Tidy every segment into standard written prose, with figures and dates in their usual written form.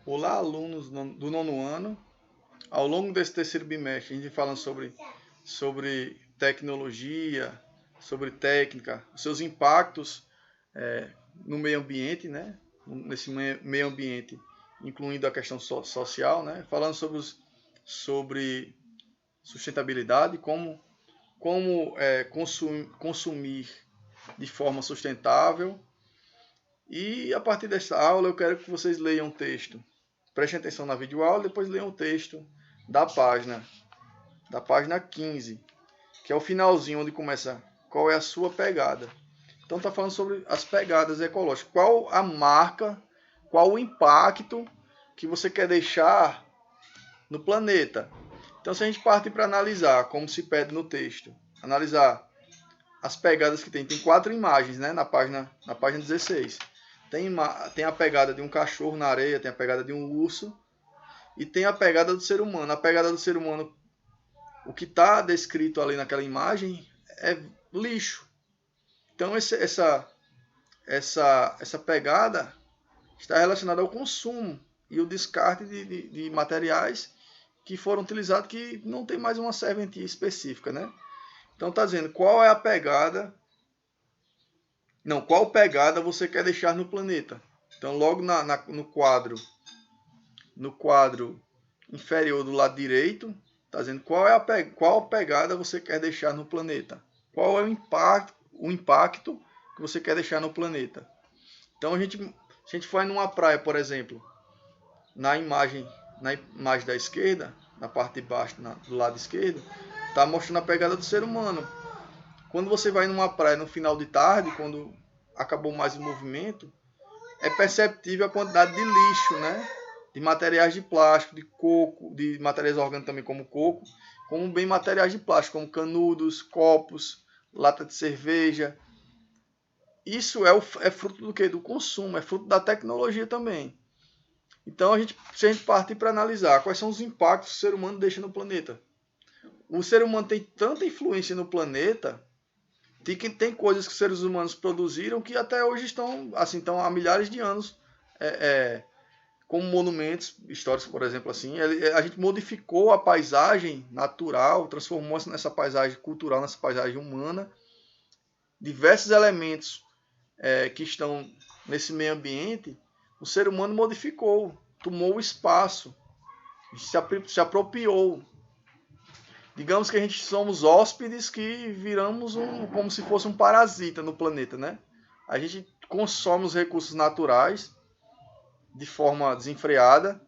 Olá, alunos do nono ano. Ao longo desse terceiro bimestre, a gente falando sobre tecnologia, sobre técnica, os seus impactos no meio ambiente, né? Nesse meio ambiente, incluindo a questão social, né? Falando sobre sustentabilidade, como consumir de forma sustentável. E a partir dessa aula eu quero que vocês leiam o texto. Prestem atenção na videoaula e depois leiam o texto da página 15, que é o finalzinho onde começa qual é a sua pegada. Então está falando sobre as pegadas ecológicas. Qual a marca, qual o impacto que você quer deixar no planeta. Então se a gente parte para analisar, como se pede no texto, analisar as pegadas que tem 4 imagens, né, na página 16. Tem a pegada de um cachorro na areia, tem a pegada de um urso e tem a pegada do ser humano. A pegada do ser humano, o que está descrito ali naquela imagem é lixo. Então essa pegada está relacionada ao consumo e o descarte de materiais que foram utilizados que não tem mais uma serventia específica, né? Então está dizendo qual é a pegada. Não, qual pegada você quer deixar no planeta? Então, logo no quadro inferior do lado direito, está dizendo qual pegada você quer deixar no planeta. Qual é o impacto que você quer deixar no planeta. Então, se a gente for numa praia, por exemplo, na imagem da esquerda, na parte de baixo, do lado esquerdo, está mostrando a pegada do ser humano. Quando você vai numa praia no final de tarde, quando acabou mais o movimento, é perceptível a quantidade de lixo, né? De materiais de plástico, de coco, de materiais orgânicos também como coco, como bem materiais de plástico, como canudos, copos, lata de cerveja. Isso é fruto do quê? Do consumo, é fruto da tecnologia também. Então, se a gente partir para analisar quais são os impactos que o ser humano deixa no planeta. O ser humano tem tanta influência no planeta que tem coisas que os seres humanos produziram que até hoje estão há milhares de anos como monumentos históricos, por exemplo. A gente modificou a paisagem natural, transformou-se nessa paisagem cultural, nessa paisagem humana. Diversos elementos que estão nesse meio ambiente, o ser humano modificou, tomou o espaço, se apropriou. Digamos que a gente somos hóspedes que viramos como se fosse um parasita no planeta, né? A gente consome os recursos naturais de forma desenfreada.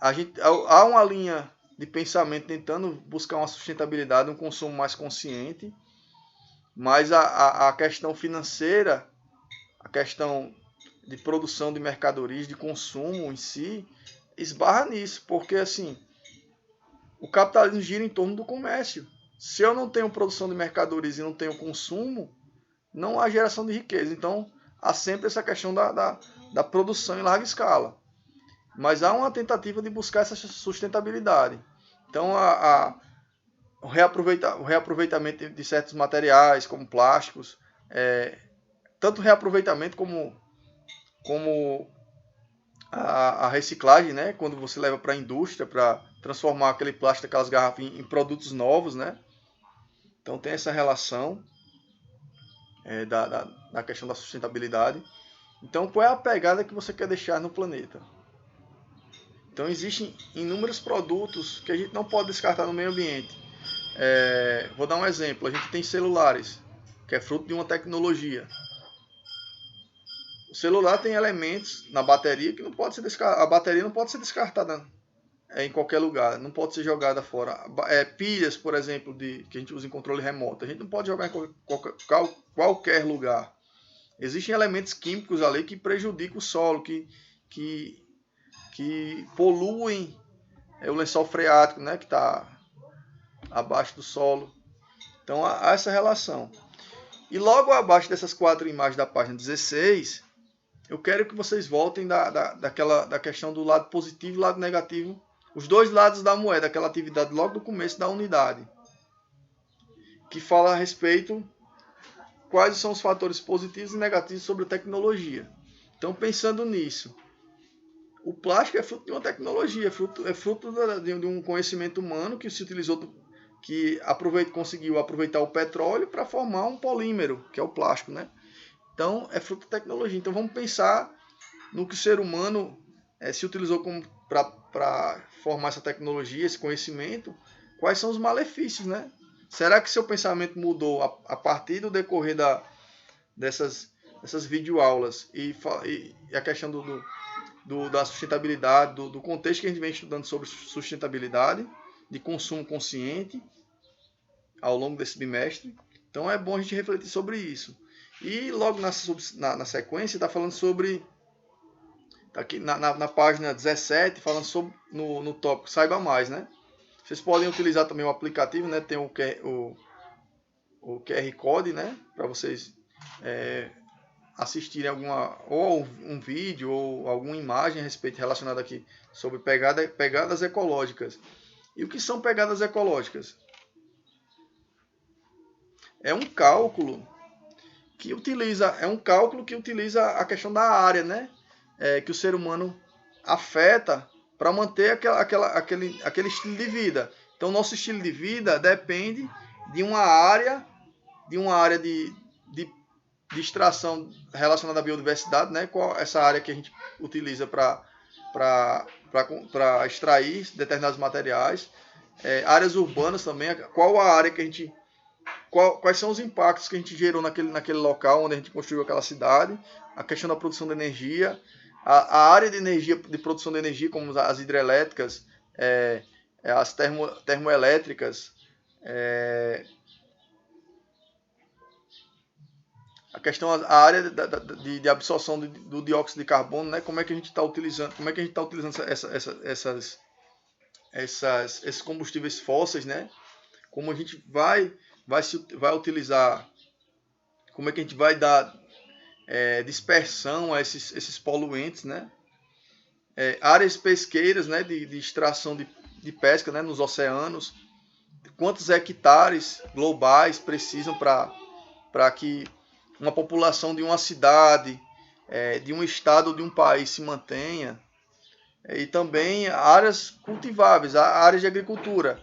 Há uma linha de pensamento tentando buscar uma sustentabilidade, um consumo mais consciente, mas a questão financeira, a questão de produção de mercadorias, de consumo em si, esbarra nisso, porque assim, o capitalismo gira em torno do comércio. Se eu não tenho produção de mercadorias e não tenho consumo, não há geração de riqueza. Então, há sempre essa questão da produção em larga escala. Mas há uma tentativa de buscar essa sustentabilidade. Então, o reaproveitamento de certos materiais, como plásticos, tanto reaproveitamento como a reciclagem, né? Quando você leva para a indústria para transformar aquele plástico, aquelas garrafas em produtos novos, né? Então tem essa relação da questão da sustentabilidade. Então qual é a pegada que você quer deixar no planeta? Então existem inúmeros produtos que a gente não pode descartar no meio ambiente. Vou dar um exemplo. A gente tem celulares, que é fruto de uma tecnologia. O celular tem elementos na bateria que não pode ser descartada. A bateria não pode ser descartada em qualquer lugar, não pode ser jogada fora. Pilhas, por exemplo, que a gente usa em controle remoto, a gente não pode jogar em qualquer lugar. Existem elementos químicos ali que prejudicam o solo, que poluem o lençol freático, né, que está abaixo do solo. Então há essa relação. E logo abaixo dessas 4 imagens da página 16, eu quero que vocês voltem da questão do lado positivo e lado negativo, os dois lados da moeda, aquela atividade logo do começo da unidade, que fala a respeito quais são os fatores positivos e negativos sobre a tecnologia. Então, pensando nisso, O plástico é fruto de uma tecnologia, é fruto de um conhecimento humano que se utilizou, que conseguiu aproveitar o petróleo para formar um polímero, que é o plástico, né? Então, é fruto da tecnologia. Então, vamos pensar no que o ser humano se utilizou para formar essa tecnologia, esse conhecimento. Quais são os malefícios, né? Será que seu pensamento mudou a partir do decorrer dessas videoaulas e a questão da sustentabilidade, do contexto que a gente vem estudando sobre sustentabilidade, de consumo consciente ao longo desse bimestre? Então, é bom a gente refletir sobre isso. E logo na sequência está falando sobre, tá aqui na página 17, falando sobre no tópico Saiba Mais, né? Vocês podem utilizar também o aplicativo, né? Tem o QR Code, né? Para vocês assistirem ou um vídeo ou alguma imagem a respeito relacionada aqui sobre pegadas ecológicas. E o que são pegadas ecológicas? É um cálculo que utiliza a questão da área, né? Que o ser humano afeta para manter aquele estilo de vida. Então, nosso estilo de vida depende de uma área de extração relacionada à biodiversidade, né? Qual essa área que a gente utiliza para extrair determinados materiais. Áreas urbanas também, qual a área que a gente... Quais são os impactos que a gente gerou naquele local onde a gente construiu aquela cidade, a questão da produção de energia, a área de energia, de produção de energia, como as hidrelétricas, as termoelétricas, a questão, a área de absorção do dióxido de carbono, né? Como é que a gente está utilizando, esses combustíveis fósseis, né? Como a gente vai utilizar, como é que a gente vai dar dispersão a esses poluentes, né? Áreas pesqueiras, né? De extração de pesca, né? Nos oceanos. Quantos hectares globais precisam para que uma população de uma cidade, de um estado ou de um país se mantenha? E também áreas cultiváveis, áreas de agricultura.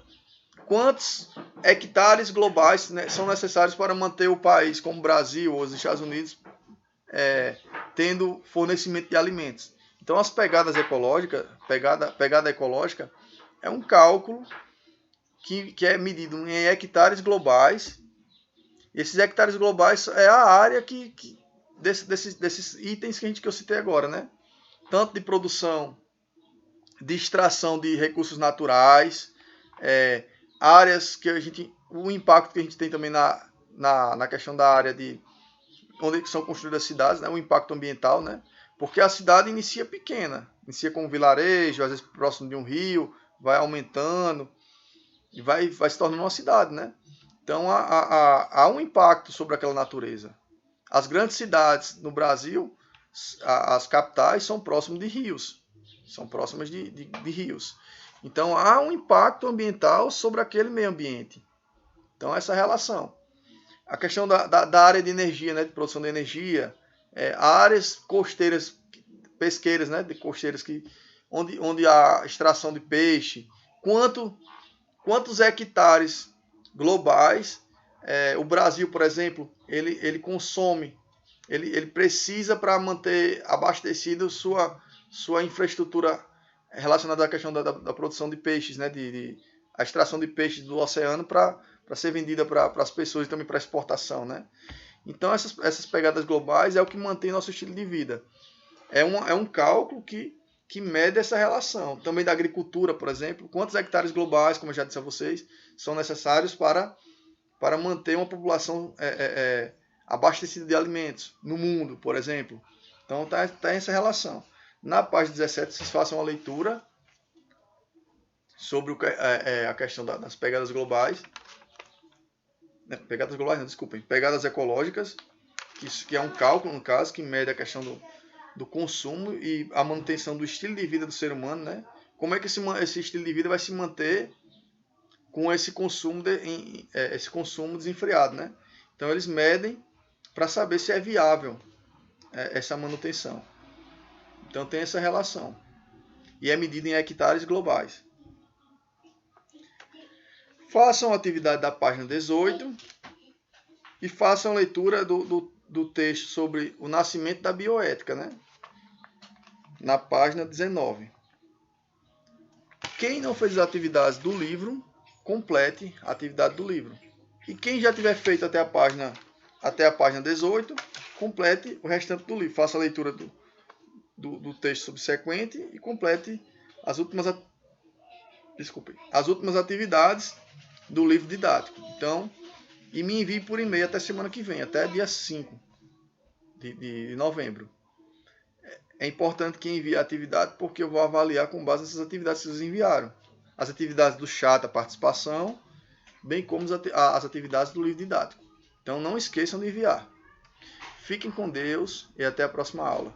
Quantos hectares globais, né, são necessários para manter o país, como o Brasil ou os Estados Unidos, tendo fornecimento de alimentos? Então, as pegadas ecológicas, pegada ecológica é um cálculo que é medido em hectares globais. Esses hectares globais é a área desses itens que eu citei agora, né? Tanto de produção, de extração de recursos naturais, áreas que o impacto que a gente tem também na questão da área de onde são construídas as cidades, né? O impacto ambiental, né? Porque a cidade inicia pequena, inicia como um vilarejo, às vezes próximo de um rio, vai aumentando e vai se tornando uma cidade, né? Então há um impacto sobre aquela natureza. As grandes cidades no Brasil, as capitais, são próximas de rios, são próximas de rios. Então há um impacto ambiental sobre aquele meio ambiente. Então essa relação. A questão da área de energia, né, de produção de energia, áreas costeiras, pesqueiras, né, de costeiras onde há extração de peixe, quantos hectares globais o Brasil, por exemplo, ele consome, ele precisa para manter abastecido sua infraestrutura relacionada à questão da produção de peixes, né, a extração de peixes do oceano para ser vendida para as pessoas e também para exportação, né? Então essas pegadas globais é o que mantém nosso estilo de vida. É um cálculo que mede essa relação. Também da agricultura, por exemplo, quantos hectares globais, como eu já disse a vocês, são necessários para manter uma população abastecida de alimentos no mundo, por exemplo. Então tá essa relação. Na página 17, vocês façam uma leitura sobre a questão das pegadas globais. Pegadas globais, não, desculpem. Pegadas ecológicas, que é um cálculo, no caso, que mede a questão do consumo e a manutenção do estilo de vida do ser humano, né? Como é que esse estilo de vida vai se manter com esse consumo desenfreado, né? Então eles medem para saber se é viável essa manutenção. Então tem essa relação. e é medida em hectares globais. Façam a atividade da página 18 e façam a leitura do texto sobre o nascimento da bioética, né? Na página 19. Quem não fez as atividades do livro, complete a atividade do livro. E quem já tiver feito até a página 18, complete o restante do livro. Faça a leitura do texto subsequente e complete as últimas atividades do livro didático. Então, e me envie por e-mail até semana que vem, até dia 5 de novembro. É importante que envie a atividade, porque eu vou avaliar com base nessas atividades que vocês enviaram. As atividades do chat, a participação, bem como as atividades do livro didático. Então, não esqueçam de enviar. Fiquem com Deus e até a próxima aula.